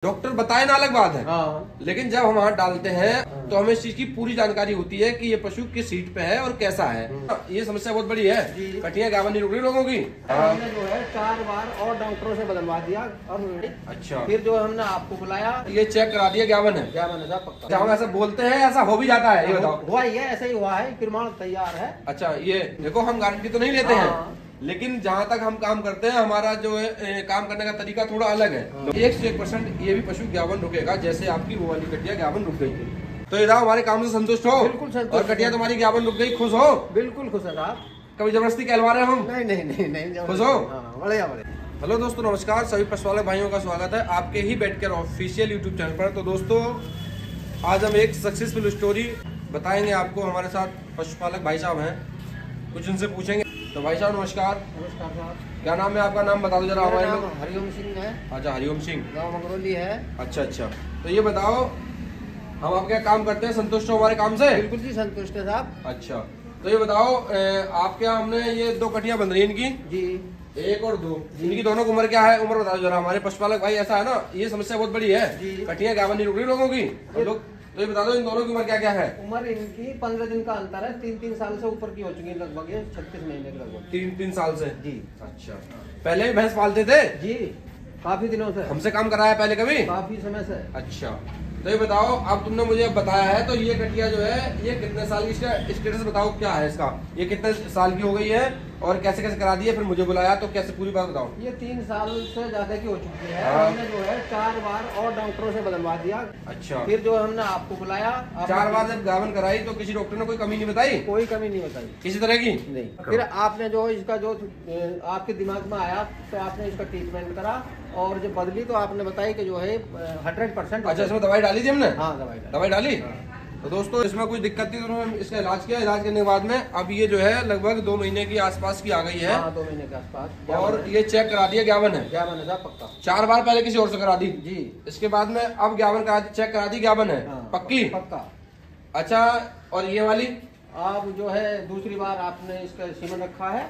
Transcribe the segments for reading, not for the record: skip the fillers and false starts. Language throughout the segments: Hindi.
डॉक्टर बताए ना अलग बात है। हाँ। लेकिन जब हम हाथ डालते हैं तो हमें इस चीज की पूरी जानकारी होती है कि ये पशु किस सीट पे है और कैसा है। ये समस्या बहुत बड़ी है, कटियां गावन नहीं रुक रही लोगों की। हमने जो है 4 बार और डॉक्टरों से बदलवा दिया और अच्छा, फिर जो हमने आपको बुलाया ये चेक करा दिया गावन है। गावन है पक्का। अच्छा, हम ऐसा बोलते हैं, ऐसा हो भी जाता है, ये बताओ। हुआ ही है, ऐसा ही हुआ है, प्रमाण तैयार है। अच्छा, ये देखो हम गारंटी तो नहीं लेते हैं, लेकिन जहाँ तक हम काम करते हैं हमारा जो है काम करने का तरीका थोड़ा अलग है। 101% ये भी पशु गावन रुकेगा जैसे आपकी वो वाली कटिया गावन रुक गई थी। तो ये हमारे काम से संतुष्ट हो? बिल्कुल संतुष्ट। और कटिया तुम्हारी गावन रुक गई, खुश हो? बिल्कुल खुश है साहब। कभी जबरदस्ती कहलवा रहे हम? नहीं नहीं नहीं नहीं, खुश हो? बढ़िया बढ़िया। हेलो दोस्तों, नमस्कार। सभी पशुपालक भाइयों का स्वागत है आपके ही बेटकेयर ऑफिशियल यूट्यूब चैनल पर। तो दोस्तों, आज हम एक सक्सेसफुल स्टोरी बताएंगे आपको। हमारे साथ पशुपालक भाई साहब हैं, कुछ उनसे पूछेंगे। तो भाई साहब नमस्कार। नमस्कार साहब। क्या नाम है आपका? नाम बता दो जरा हमारे लोग। हरिओम सिंह है। अच्छा, हरिओम सिंह, गाँव मंगरौली है। अच्छा अच्छा। तो ये बताओ, हम आपके काम करते हैं, संतुष्ट हो हमारे काम से? बिल्कुल जी संतुष्ट है साहब। अच्छा, तो ये बताओ आपके यहाँ हमने ये 2 कटियां बन रही है इनकी, जी 1 और 2, इनकी दोनों की उम्र क्या है? उम्र बताओ जरा हमारे पशुपालक भाई। ऐसा है ना, ये समस्या बहुत बड़ी है, कटियां गावन नहीं रुक रही लोगों की। लोग तो ये बता दो, इन दोनों की उम्र क्या क्या है? उम्र इनकी 15 दिन का अंतर है। 3-3 साल से ऊपर की हो चुकी है लगभग, ये 36 महीने के लगभग। 3-3 साल से? जी। अच्छा, पहले भी भैंस पालते थे? जी, काफी दिनों से। हमसे काम कराया पहले कभी? काफी समय से। अच्छा, तो ये बताओ, अब तुमने मुझे बताया है तो ये कटिया जो है ये कितने साल की, इसका स्टेटस बताओ क्या है इसका? ये कितने साल की हो गई है और कैसे कैसे करा दी है? फिर मुझे बुलाया तो कैसे, पूरी बात बताओ। ये 3 साल से ज्यादा की हो चुकी है। हाँ। हमने जो है 4 बार और डॉक्टरों से बदलवा दिया। अच्छा, फिर जो हमने आपको बुलाया। 4 बार जब गावन कराई तो किसी डॉक्टर ने कोई कमी नहीं बताई? कोई कमी नहीं बताई किसी तरह की नहीं। फिर आपने जो इसका जो आपके दिमाग में आया तो आपने इसका ट्रीटमेंट करा और जो बदली तो आपने बताई कि जो है 100%। अच्छा, इसमें दवाई डाली थी हमने? हाँ, दवाई डाली। तो दोस्तों, इसमें कुछ दिक्कत थी तो उन्होंने इसका इलाज किया। इलाज करने के बाद में अब ये जो है लगभग 2 महीने की आसपास की आ गई है। 2 महीने के आसपास। और ये चेक करा दिया, गावन है। गावन है पक्का। 4 बार पहले किसी और से करा दी जी। इसके बाद में अब गावन करा दी, चेक करा दी, गावन है। हाँ, पक्की? पक्का। अच्छा, और ये वाली? आप जो है दूसरी बार आपने इसका सीमन रखा है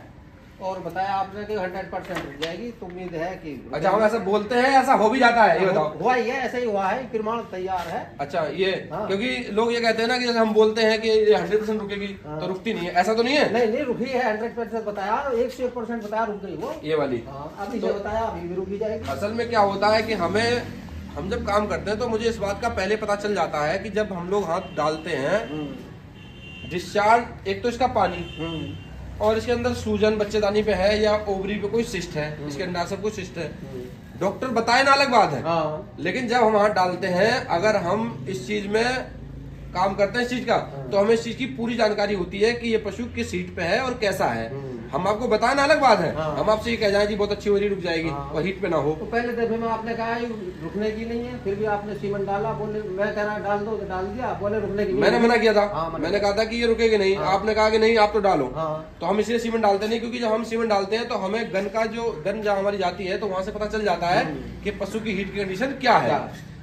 और बताया आपने कि 100% रुक जाएगी। तो उम्मीद है कि अच्छा, हम ऐसा बोलते हैं, ऐसा हो भी जाता है, ये बताओ। हुआ ही है, ऐसा ही हुआ है, प्रमाण तैयार है। अच्छा, ये हाँ। क्योंकि लोग ये कहते हैं ना कि जैसे हम बोलते हैं कि ये 100% रुकेगी तो रुकती नहीं है, ऐसा तो नहीं है? नहीं नहीं, रुकी है। 100% बताया, 101% बताया, रुक गई वो। ये वाली अभी जो बताया अभी भी रुकी जाएगी। असल में क्या होता है कि हम जब काम करते हैं तो मुझे इस बात का पहले पता चल जाता है कि जब हम लोग हाथ डालते हैं, डिस्चार्ज एक तो इसका पानी और इसके अंदर सूजन बच्चेदानी पे है या ओवरी पे कोई सिस्ट है, इसके अंदर सब कुछ सिस्ट है। डॉक्टर बताए ना अलग बात है। हाँ। लेकिन जब हम हाथ डालते हैं, अगर हम इस चीज में काम करते हैं इस चीज का, तो हमें इस चीज की पूरी जानकारी होती है कि ये पशु किस सीट पे है और कैसा है। हम आपको बताए ना अलग बात है। हाँ। हम आपसे ये कह जाए जी बहुत अच्छी हो रही, रुक जाएगी। हाँ। और हीट पे ना हो। तो पहले दफे में आपने कहा रुकने की नहीं है, फिर भी आपने सीमन डाला। बोले मैं कह रहा डाल दो तो डाल दिया, बोले रुकने की नहीं। मैंने मना किया था। हाँ, मैंने कहा था कि ये रुकेगी नहीं। हाँ। आपने कहा कि नहीं आप तो डालो। हाँ। तो हम इसलिए सीमेंट डालते नहीं, क्योंकि जब हम सीमेंट डालते हैं तो हमें गन जहाँ हमारी जाती है तो वहां से पता चल जाता है कि पशु की हीट की कंडीशन क्या है।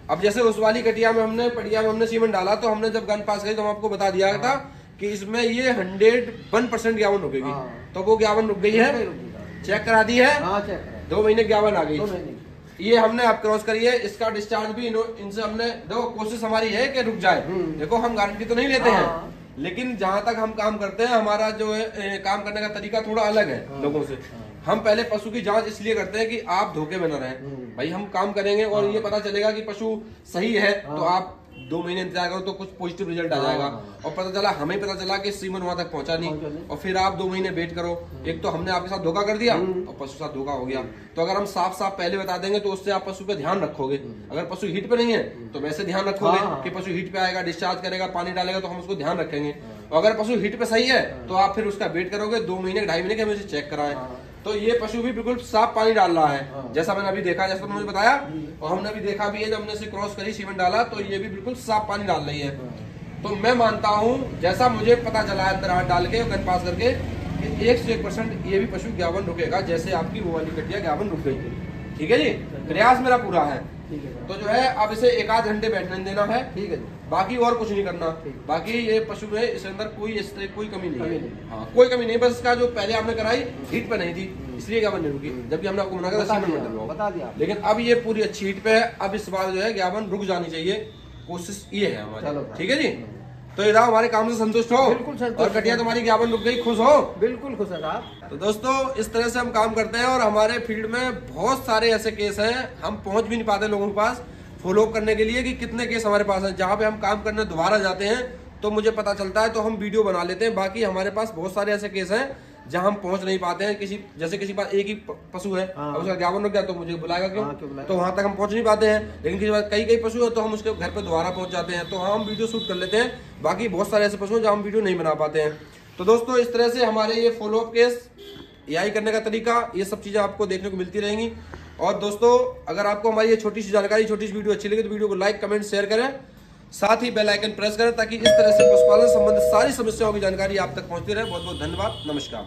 अब जैसे उस वाली कटिया में हमने सीमेंट डाला तो हमने जब गन पास करी तो हम आपको बता दिया था कि इसमें ये 101% गावन रुकेगी। तो वो गावन रुक गई है, चेक करा दी है। 2 महीने गावन आ गई। ये हमने अब क्रॉस करी है। इसका डिस्चार्ज भी इनसे हमने, देखो कोशिश हमारी है कि रुक जाए। देखो हम गारंटी तो नहीं लेते हैं, लेकिन जहाँ तक हम काम करते हैं हमारा जो है काम करने का तरीका थोड़ा अलग है लोगों से। हम पहले पशु की जांच इसलिए करते हैं कि आप धोखे में न रहें। भाई हम काम करेंगे और ये पता चलेगा कि पशु सही है तो आप 2 महीने इंतजार करो तो कुछ पॉजिटिव रिजल्ट आ जाएगा। और पता चला, हमें पता चला कि सीमन वहां तक पहुंचा नहीं और फिर आप 2 महीने वेट करो। एक तो हमने आपके साथ धोखा कर दिया और पशु के साथ धोखा हो गया। तो अगर हम साफ साफ पहले बता देंगे तो उससे आप पशु पे ध्यान रखोगे। अगर पशु हीट पे नहीं है तो वैसे ध्यान रखोगे कि पशु हीट पे आएगा, डिस्चार्ज करेगा, पानी डालेगा, तो हम उसको ध्यान रखेंगे। और अगर पशु हीट पे सही है तो आप फिर उसका वेट करोगे 2 महीने 2.5 महीने के, हमें चेक कराएं। तो ये पशु भी बिल्कुल साफ पानी डाल रहा है, जैसा मैंने अभी देखा, जैसा मुझे बताया। और हमने अभी देखा भी है, जब हमने इसे क्रॉस करी, सीमेंट डाला, तो ये भी बिल्कुल साफ पानी डाल रही है। तो मैं मानता हूँ, जैसा मुझे पता चला है अंदर हाथ डाल के और गन पास करके, 101% ये भी पशु गावन रुकेगा जैसे आपकी वो वाली कटिया गावन रुक गई थी। ठीक है जी, प्रयास मेरा पूरा है। ठीक है सर। तो जो है अब इसे 1 आध घंटे बैठने देना है, ठीक है जी। बाकी और कुछ नहीं करना। ठीक। बाकी ये पशु में इसके अंदर कोई इस तरह कोई कमी नहीं है। कमी नहीं। हाँ, कोई कमी नहीं, बस इसका जो पहले आपने कराई हीट पे नहीं थी, इसलिए क्या बन रुकी, जबकि हमने आपको मना करा सीमेंट मत डलवाओ। बता दिया। लेकिन अब ये पूरी अच्छी हीट पे है, अब इस बार जो है ज्ञापन रुक जानी चाहिए, कोशिश ये है हमारी। ठीक है जी। तो इधर हमारे काम से संतुष्ट हो? बिल्कुल संतुष्ट। और कटिया तुम्हारी ज्ञापन रुक गई, खुश हो? बिल्कुल खुश है साहब। तो दोस्तों इस तरह से हम काम करते हैं, और हमारे फील्ड में बहुत सारे ऐसे केस हैं, हम पहुंच भी नहीं पाते लोगों के पास फॉलो अप करने के लिए कि कितने केस हमारे पास हैं। जहां पे हम काम करने दोबारा जाते हैं तो मुझे पता चलता है, तो हम वीडियो बना लेते हैं। बाकी हमारे पास बहुत सारे ऐसे केस हैं जहां हम पहुंच नहीं पाते हैं। किसी जैसे किसी पास एक ही पशु है, हाँ। अब उसका ज्ञापन रुक गया तो मुझे बुलाएगा क्यों? हाँ, क्यों बुलाएगा? तो वहां तक हम पहुंच नहीं पाते हैं। लेकिन किसी बात कई पशु है तो हम उसके घर पे दोबारा पहुंच जाते हैं, तो हम वीडियो शूट कर लेते हैं। बाकी बहुत सारे ऐसे पशु हैं जहां हम वीडियो नहीं बना पाते हैं। तो दोस्तों इस तरह से हमारे ये फॉलो अप केस, यही करने का तरीका, ये सब चीजें आपको देखने को मिलती रहेंगी। और दोस्तों अगर आपको हमारी ये छोटी सी जानकारी, छोटी सी वीडियो अच्छी लगी तो वीडियो को लाइक, कमेंट, शेयर करें, साथ ही बेल आइकन प्रेस करें, ताकि इस तरह से पशुपालन संबंधित सारी समस्याओं की जानकारी आप तक पहुंचती रहे। बहुत बहुत धन्यवाद, नमस्कार।